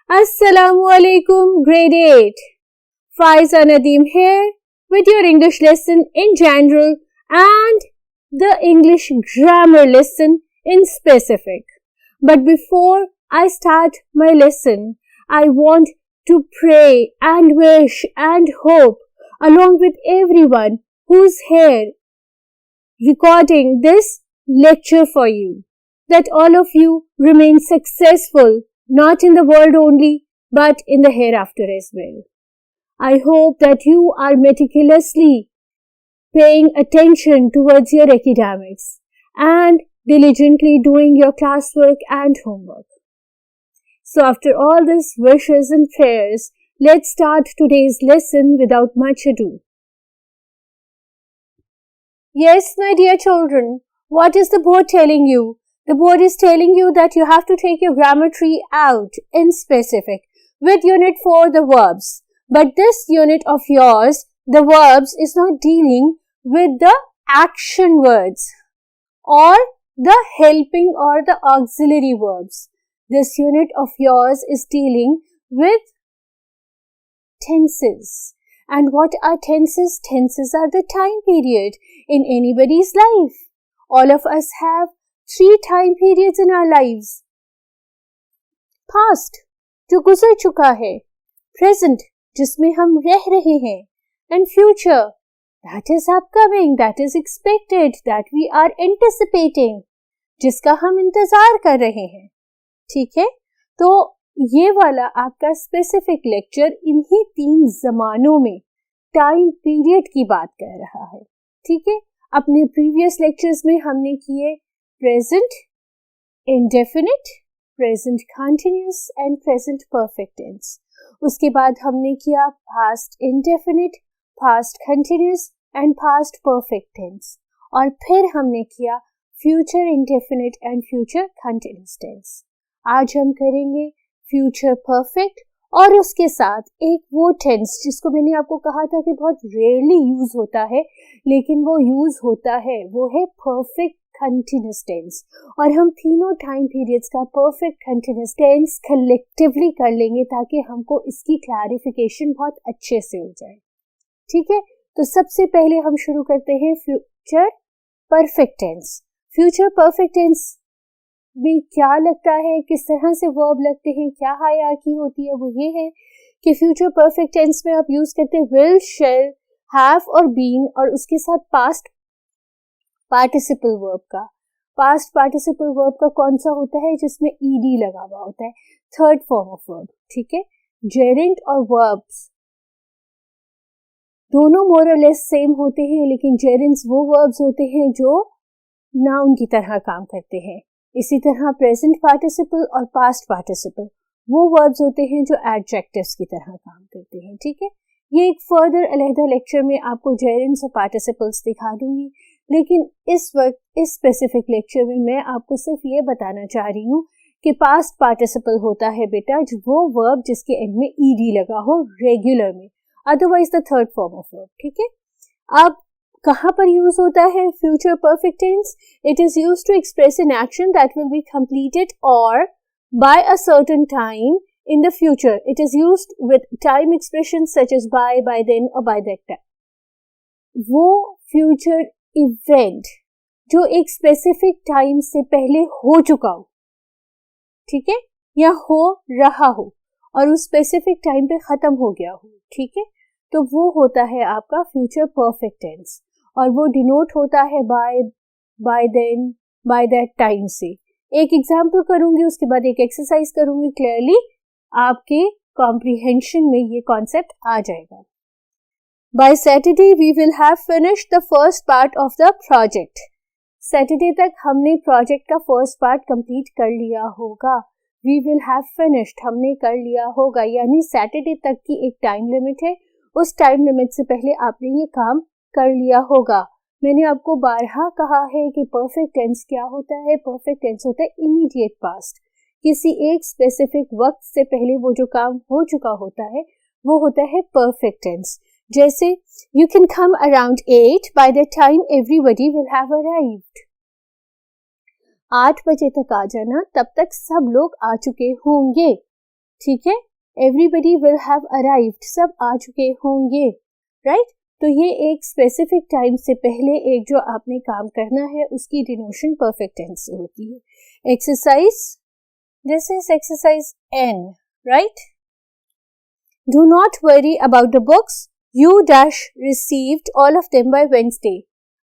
Assalamualaikum, grade 8. Faiza Nadeem here with your English lesson in general and the English grammar lesson in specific. But before I start my lesson, I want to pray and wish and hope along with everyone who's here recording this lecture for you, that all of you remain successful, not in the world only, but in the hereafter as well. I hope that you are meticulously paying attention towards your academics and diligently doing your classwork and homework. So after all these wishes and prayers, let's start today's lesson without much ado. Yes, my dear children, what is the board telling you? The board is telling you that you have to take your grammar tree out in specific with unit 4, the verbs. But this unit of yours, the verbs, is not dealing with the action words or the helping or the auxiliary verbs. This unit of yours is dealing with tenses. And what are tenses? Tenses are the time period in anybody's life. All of us have 3 time periods in our lives. Past, जो गुजर चुका है. Present, जिसमें हम रह रहे हैं. And future, that is upcoming, that is expected, that we are anticipating, जिसका हम इंतजार कर रहे हैं. ठीक है? तो ये वाला आपका स्पेसिफिक लेक्चर इन्हीं 3 जमानों में टाइम पीरियड की बात कर रहा है. ठीक है? अपने प्रीवियस लेक्चर्स में हमने किए present, indefinite, present continuous and present perfect tense. उसके बाद हमने किया past indefinite, past continuous and past perfect tense. और फिर हमने किया future indefinite and future continuous tense. आज हम करेंगे future perfect और उसके साथ एक वो टेंस जिसको मैंने आपको कहा था कि बहुत रेयरली यूज होता है, लेकिन वो यूज होता है, वो है perfect continuous tense. और हम तीनों टाइम पीरियड्स का perfect continuous tense कलेक्टिवली कर लेंगे ताकि हमको इसकी क्लैरिफिकेशन बहुत अच्छे से हो जाए. ठीक है? तो सबसे पहले हम शुरू करते हैं future perfect tense. Future perfect tense में क्या लगता है, किस तरह से वर्ब लगते हैं, क्या हायरार्की होती है, वो ये है कि फ्यूचर परफेक्ट टेंस में आप यूज करते हैं विल, शैल, हैव और बीन और उसके साथ पास्ट पार्टिसिपल वर्ब का. पास्ट पार्टिसिपल वर्ब का कौन सा होता है? जिसमें ईडी लगा हुआ होता है, थर्ड फॉर्म ऑफ वर्ब. ठीक है? जेरेंट और वर्ब्स दोनों मोर और लेस सेम होते हैं, लेकिन जेरेंट्स वो वर्ब्स होते हैं जो नाउन की तरह काम करते हैं. इसी तरह प्रेजेंट पार्टिसिपल और पास्ट पार्टिसिपल वो वर्ब्स होते हैं जो एडजेक्टिव्स की तरह काम करते हैं. ठीक है? ये एक फर्दर अलहदा लेक्चर में आपको जेरेंट्स और पार्टिसिपल्स दिखा दूंगी, लेकिन इस वक्त इस स्पेसिफिक लेक्चर में मैं आपको सिर्फ ये बताना चाह रही हूँ कि पास्ट पार्टिसिपल होता है बेटा वो वर्ब जिसके एंड में ईडी लगा हो रेगुलर में, otherwise the third form of verb. ठीक है? अब कहाँ पर यूज होता है future perfect tense? It is used to express an action that will be completed और by a certain time in the future. It is used with time expressions such as by then or by that time. वो future event जो एक specific time से पहले हो चुका हो, ठीक है, या हो रहा हो और उस specific time पे खत्म हो गया हो. ठीक है? तो वो होता है आपका future perfect tense और वो denote होता है by then, by that time से. एक एग्जाम्पल करूंगी, उसके बाद एक एक्सरसाइज करूंगी, क्लियरली आपके कॉम्प्रिहेंशन में ये कॉन्सेप्ट आ जाएगा. By Saturday we will have finished the first part of the project. Saturday तक हमने प्रोजेक्ट का फर्स्ट पार्ट कंप्लीट कर लिया होगा. वी विल हैव फिनिश्ड, हमने कर लिया होगा, यानी सैटरडे तक की एक टाइम लिमिट है. उस टाइम लिमिट से पहले आपने ये काम कर लिया होगा. मैंने आपको बारहा कहा है कि परफेक्ट टेंस क्या होता है. परफेक्ट टेंस होता है इमीडिएट पास्ट. किसी एक स्पेसिफिक वक्त से पहले वो जो काम हो चुका होता है वो होता है परफेक्ट टेंस. जैसे you can come around 8 by the time everybody will have arrived. 8 बजे तक आ जाना, तब तक सब लोग आ चुके होंगे. ठीक है, एवरीबडी विल हैव अराइव्ड, सब आ चुके होंगे, राइट। तो ये एक स्पेसिफिक टाइम से पहले एक जो आपने काम करना है उसकी डिनोशन परफेक्ट टेंस से होती है। Exercise, this is exercise N, right. Do not worry about the books, you dash received all of them by Wednesday.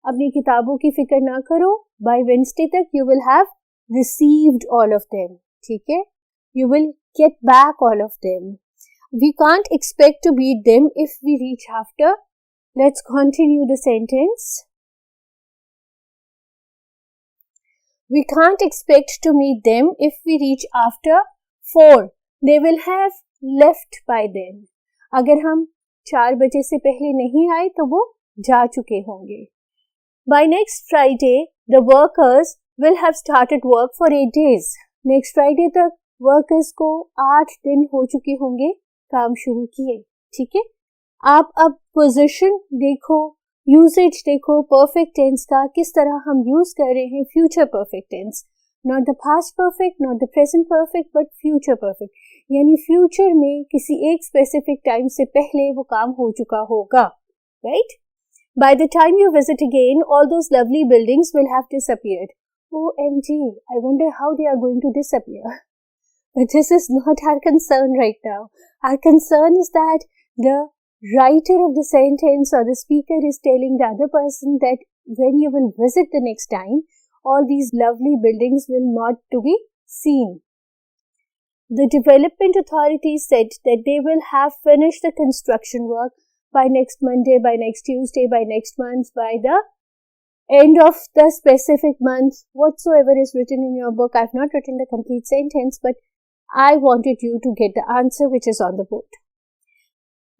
अपनी किताबों की फिक्र ना करो, बाय वेडनेसडे तक you will have received all of them, ठीक है, you will get back all of them. We can't expect to beat them if we reach after. Let's continue the sentence. We can't expect to meet them if we reach after 4. They will have left by then. अगर हम 4 बजे से पहले नहीं आए तो वो जा चुके होंगे. By next Friday, the workers will have started work for 8 days. Next Friday तक workers को 8 दिन हो चुके होंगे काम शुरू किए, ठीक है। आप अब पोजीशन देखो, यूसेज देखो परफेक्ट टेंस का, किस तरह हम यूज कर रहे हैं future perfect tense, not the past perfect, not the present perfect, but future perfect, यानी फ्यूचर में किसी एक स्पेसिफिक टाइम से पहले वो काम हो चुका होगा, right. By the time you visit again, all those lovely buildings will have disappeared. OMG, I wonder how they are going to disappear. But this is not our concern right now. Our concern is that the writer of the sentence or the speaker is telling the other person that when you will visit the next time, all these lovely buildings will not to be seen. The development authority said that they will have finished the construction work by next Monday, by next Tuesday, by next month, by the end of the specific month, whatsoever is written in your book. I've not written the complete sentence, but I wanted you to get the answer which is on the board.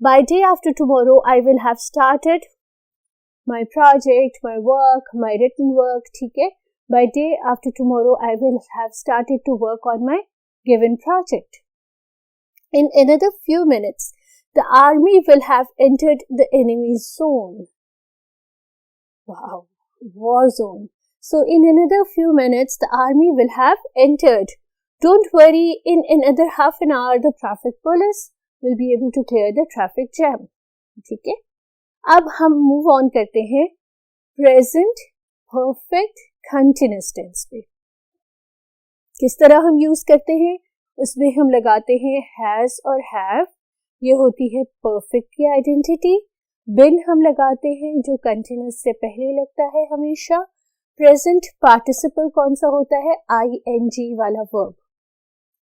By day after tomorrow, I will have started my project, my work, my written work, ठीक है। By day after tomorrow, I will have started to work on my given project. In another few minutes, the army will have entered the enemy's zone. Wow. War zone. So in another few minutes the army will have entered. Don't worry, in another half an hour the traffic police will be able to clear the traffic jam. ठीक है, अब हम move on करते हैं present perfect continuous tense पे। किस तरह हम use करते हैं, उसमें हम लगाते हैं has और have, ये होती है perfect की identity। बिन हम लगाते हैं जो कंटिन्यूस से पहले लगता है हमेशा। प्रेजेंट पार्टिसिपल कौन सा होता है, ing वाला वर्ब,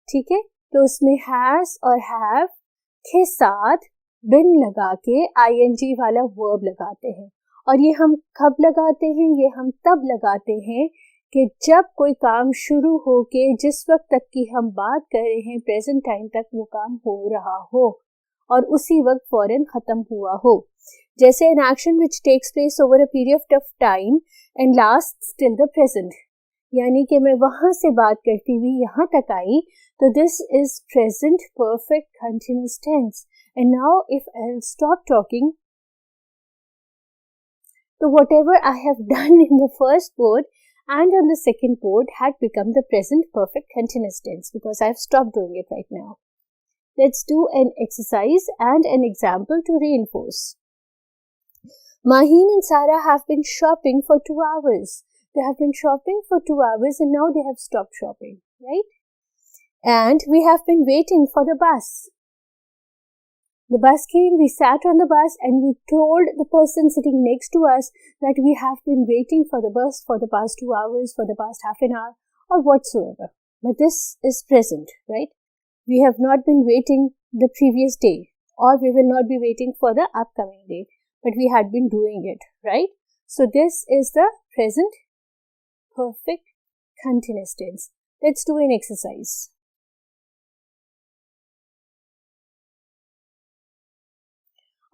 ठीक है। तो उसमें हैज और हैव के साथ बिन लगा के ing वाला वर्ब लगाते हैं। और ये हम कब लगाते हैं, ये हम तब लगाते हैं कि जब कोई काम शुरू हो के जिस वक्त तक की हम बात कर रहे हैं प्रेजेंट टाइम तक वो काम हो रहा हो और उसी वक्त फौरन खत्म हुआ हो। जैसे an action which takes place over a period of time and lasts till the present, यानी कि मैं वहां से बात करती हुई यहाँ तक आई, तो this is present perfect continuous tense. And now if I'll stop talking, so whatever I have done in the first board and on the second board had become the present perfect continuous tense because I have stopped doing it right now. Let's do an exercise and an example to reinforce. Maheen and Sarah have been shopping for 2 hours. They have been shopping for 2 hours and now they have stopped shopping, right? And we have been waiting for the bus. The bus came, we sat on the bus and we told the person sitting next to us that we have been waiting for the bus for the past 2 hours, for the past half an hour or whatsoever. But this is present, right? We have not been waiting the previous day or we will not be waiting for the upcoming day. But we had been doing it, right? So this is the present perfect continuous tense. Let's do an exercise.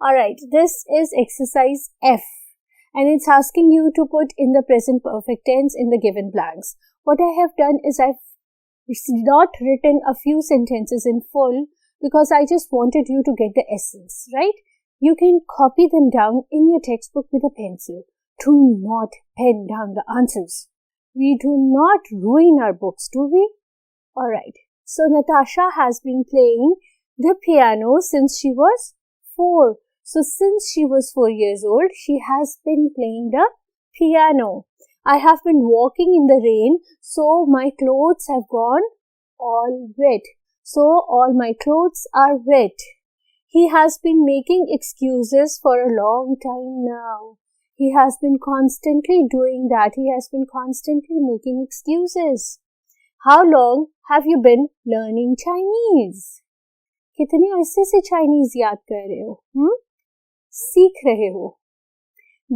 Alright, this is exercise F and it's asking you to put in the present perfect tense in the given blanks. What I have done is I've not written a few sentences in full because I just wanted you to get the essence, right? You can copy them down in your textbook with a pencil. Do not pen down the answers. We do not ruin our books, do we? Alright, So Natasha has been playing the piano since she was 4. So since she was 4 years old, she has been playing the piano. I have been walking in the rain, so my clothes have gone all wet. So all my clothes are wet. He has been making excuses for a long time now. He has been constantly doing that. He has been constantly making excuses. How long have you been learning Chinese? कितने अरसे से Chinese याद कर रहे हो? सीख रहे हो.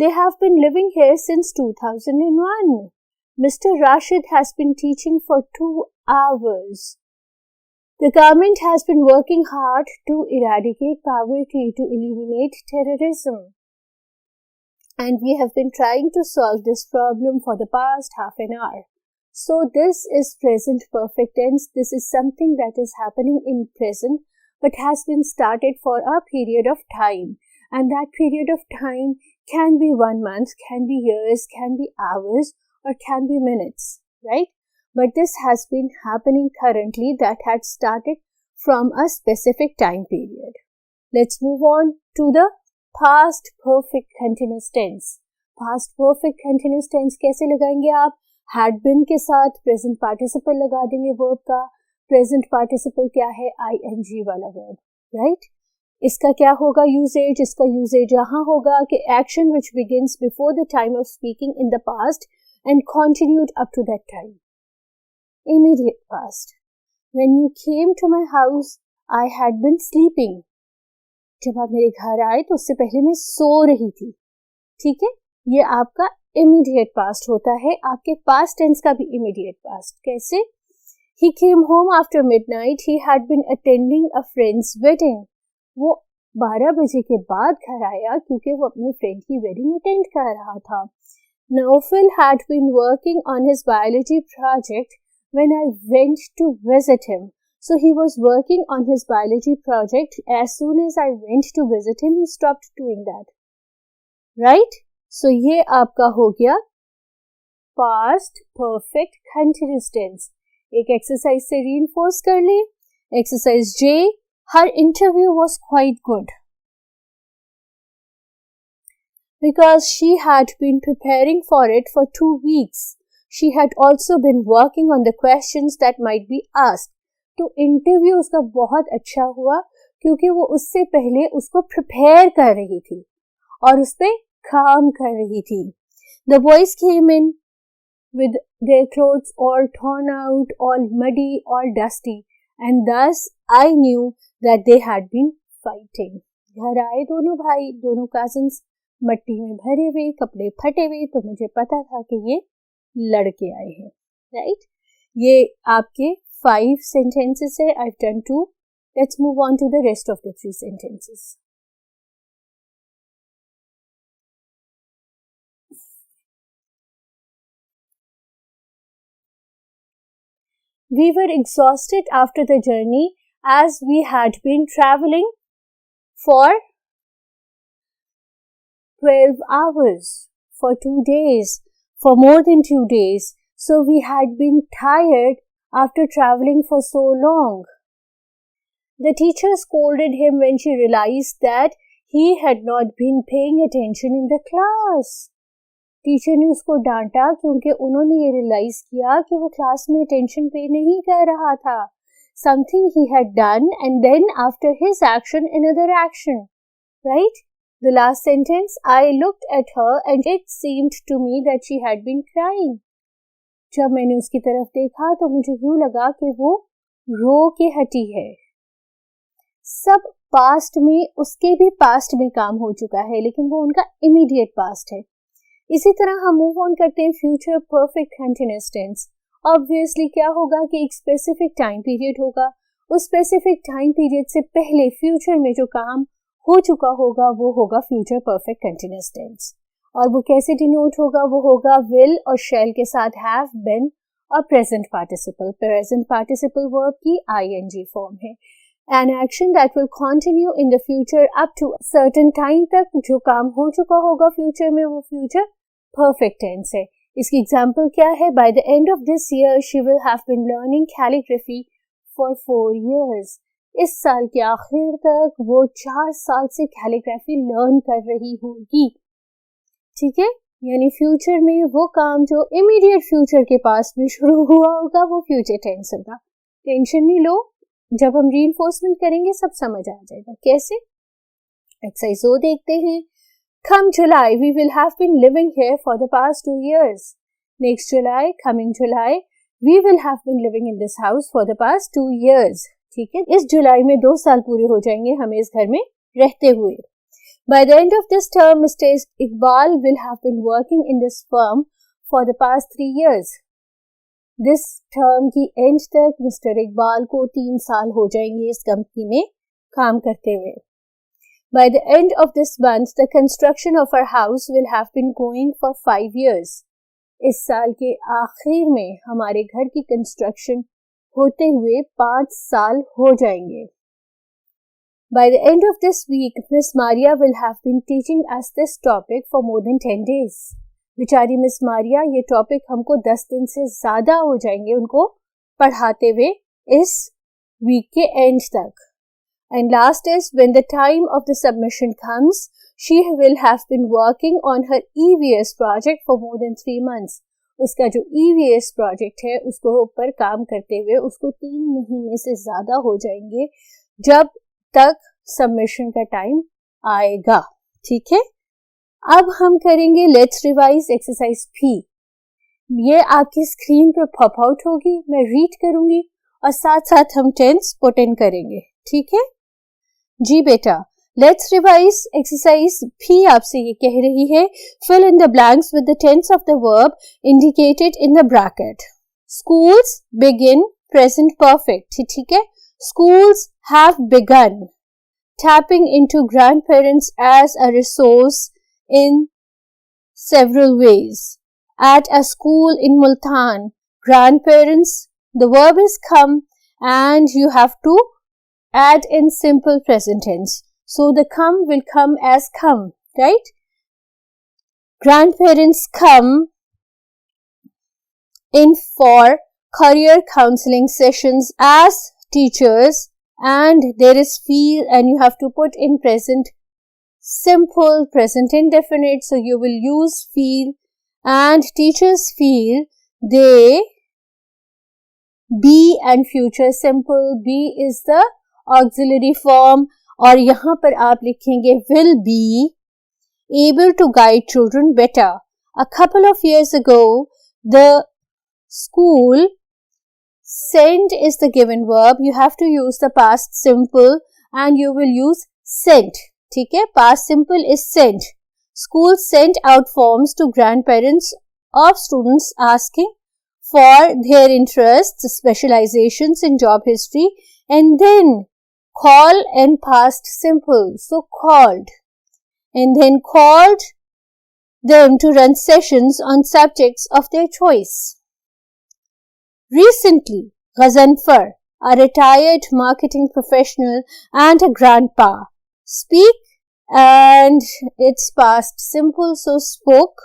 They have been living here since 2001. Mr. Rashid has been teaching for 2 hours. The government has been working hard to eradicate poverty, to eliminate terrorism. And we have been trying to solve this problem for the past half an hour. So this is present perfect tense. This is something that is happening in present but has been started for a period of time. And that period of time can be 1 month, can be years, can be hours, or can be minutes, right? But this has been happening currently, that had started from a specific time period. Let's move on to the past perfect continuous tense. Past perfect continuous tense कैसे लगाएंगे आप? Had been के साथ present participle लगा देंगे verb का. Present participle क्या है? ing वाला verb, right? इसका क्या होगा यूसेज? इसका यूसेज यहाँ होगा कि action which begins before the time of speaking in the past and continued up to that time. Immediate past. When you came to my house, I had been sleeping. जब आप मेरे घर आए तो उससे पहले मैं सो रही थी. ठीक है, ये आपका immediate past होता है. आपके past tense का भी immediate past. कैसे? He came home after midnight. He had been attending a friend's wedding. वो 12 बजे के बाद घर आया क्योंकि वो अपने फ्रेंड की वेडिंग अटेंड कर रहा था. Naufal had been working on his biology project when I went to visit him. So he was working on his biology project. As soon as I went to visit him, he stopped doing that. Right? So ये आपका हो गया past perfect continuous tense. एक exercise से reinforce कर ले. Exercise J. Her interview was quite good because she had been preparing for it for 2 weeks. She had also been working on the questions that might be asked. तो interview उसका बहुत अच्छा हुआ क्योंकि वो उससे पहले उसको प्रिपेयर कर रही थी और उस पर काम कर रही थी. The boys came in with their clothes all torn out, all muddy, all dusty, and thus I knew that they had been fighting. घर आए दोनों भाई, दोनों कजिन्स मट्टी में भरे हुए, कपड़े फटे हुए, तो मुझे पता था कि ये लड़के आए हैं, राइट? ये आपके 5 sentences है. I've done 2. Let's move on to the rest of the 3 sentences. We were exhausted after the journey as we had been traveling for 12 hours, for 2 days, for more than 2 days. So we had been tired after traveling for so long. The teacher scolded him when she realized that he had not been paying attention in the class. Teacher ने उसको डांटा क्योंकि उन्होंने ये realise किया कि वो class में अटेंशन पे नहीं कर रहा था. Something he had done and then after his action another action, right? The last sentence, I looked at her and it seemed to me that she had been crying. जब मैंने उसकी तरफ देखा तो मुझे यूं लगा कि वो रो के हटी है. सब पास्ट में, उसके भी पास्ट में काम हो चुका है लेकिन वो उनका इमीडिएट पास्ट है. इसी तरह हम मूव ऑन करते हैं future perfect continuous tense. Obviously क्या होगा कि एक स्पेसिफिक टाइम पीरियड होगा. उस स्पेसिफिक टाइम पीरियड से पहले फ्यूचर में जो काम हो चुका होगा वो होगा फ्यूचर परफेक्ट कंटीन्यूअस टेंस. और वो कैसे डिनोट होगा? वो होगा विल और शैल के साथ हैव, बीन और present participle. Present participle verb की ing फॉर्म है. An action that will continue in the future up to a certain time तक, जो काम हो चुका होगा फ्यूचर में, वो फ्यूचर परफेक्ट टेंस है. इसकी एग्जाम्पल क्या है? By the end of this year, she will have been learning calligraphy for 4 years. इस साल के आखिर तक वो 4 साल से कैलीग्राफी लर्न कर रही होगी. ठीक है, यानी फ्यूचर में वो काम जो इमीडिएट फ्यूचर के पास में शुरू हुआ होगा वो फ्यूचर टेंस होगा. टेंशन नहीं लो, जब हम रीइंफोर्समेंट करेंगे सब समझ आ जाएगा. कैसे? एक्सरसाइज वो देखते हैं. Come July, we will have been living here for the past 2 years. Next July, coming July, we will have been living in this house for the past 2 years. ठीक है, इस जुलाई में 2 साल पूरे हो जाएंगे हमें इस घर में रहते हुए. By the end of this term, Mr. Iqbal will have been working in this firm for the past 3 years. This term की end तक Mr. Iqbal को 3 साल हो जाएंगे इस कंपनी में काम करते हुए. By the end of this month, the construction of our house will have been going for 5 years. इस साल के आखिर में हमारे घर की कंस्ट्रक्शन होते हुए 5 साल हो जाएंगे. By the end of this week, Miss Maria will have been teaching us this topic for more than 10 days. बेचारी मिस मारिया ये टॉपिक हमको 10 दिन से ज्यादा हो जाएंगे उनको पढ़ाते हुए इस वीक के एंड तक. And last is when the time of the submission comes, she will have been working on her EVS project for more than 3 months. उसका जो EVS प्रोजेक्ट है उसको ऊपर काम करते हुए उसको 3 महीने से ज्यादा हो जाएंगे जब तक सबमिशन का टाइम आएगा. ठीक है, अब हम करेंगे लेट्स रिवाइज एक्सरसाइज P. ये आपकी स्क्रीन पर पॉप आउट होगी, मैं रीड करूंगी और साथ साथ हम टेंस पुट इन करेंगे. ठीक है जी बेटा. लेट्स रिवाइज एक्सरसाइज P आपसे ये कह रही है fill in the blanks with the tense of the verb indicated in the bracket. Schools begin present perfect. ठीक है, schools have begun tapping into grandparents as a resource in several ways. At a school in Multan, grandparents, the verb is come and you have to add in simple present tense. So the come will come as come, right? Grandparents come in for career counseling sessions as teachers, and there is feel and you have to put in present simple, present indefinite, so you will use feel. And teachers feel, they, be and future simple. Be is the auxiliary form और यहाँ पर आप लिखेंगे will be able to guide children better. A couple of years ago, the school sent is the given verb. You have to use the past simple and you will use sent. ठीक है, past simple is sent. School sent out forms to grandparents of students asking for their interests, specializations in job history, and then call and past simple. So called, and then called them to run sessions on subjects of their choice. Recently, Ghazanfar, a retired marketing professional and a grandpa, speak and it's past simple, so spoke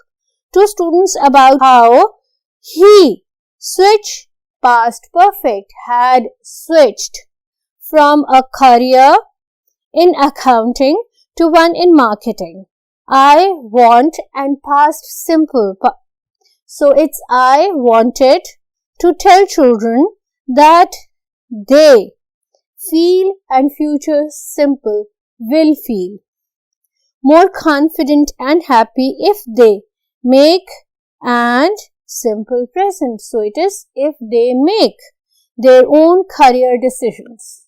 to students about how he switched, past perfect, had switched from a career in accounting to one in marketing. I want and past simple, so it's I wanted to tell children that they feel and future simple will feel more confident and happy if they make and simple present. So it is if they make their own career decisions.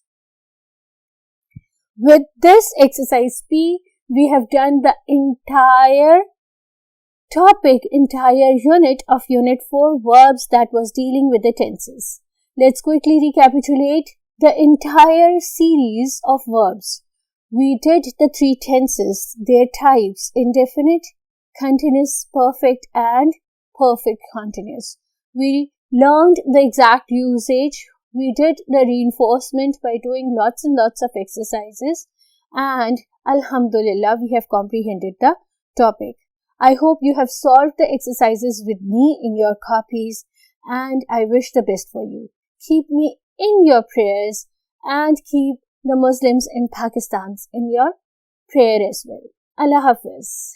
With this exercise P, we have done the entire topic, entire unit of Unit 4 verbs that was dealing with the tenses. Let's quickly recapitulate the entire series of verbs. We did the 3 tenses, their types, indefinite, continuous, perfect and perfect continuous. We learned the exact usage. We did the reinforcement by doing lots and lots of exercises, and Alhamdulillah, we have comprehended the topic. I hope you have solved the exercises with me in your copies, and I wish the best for you. keep me in your prayers and keep the Muslims in Pakistan in your prayer as well. Allah Hafiz.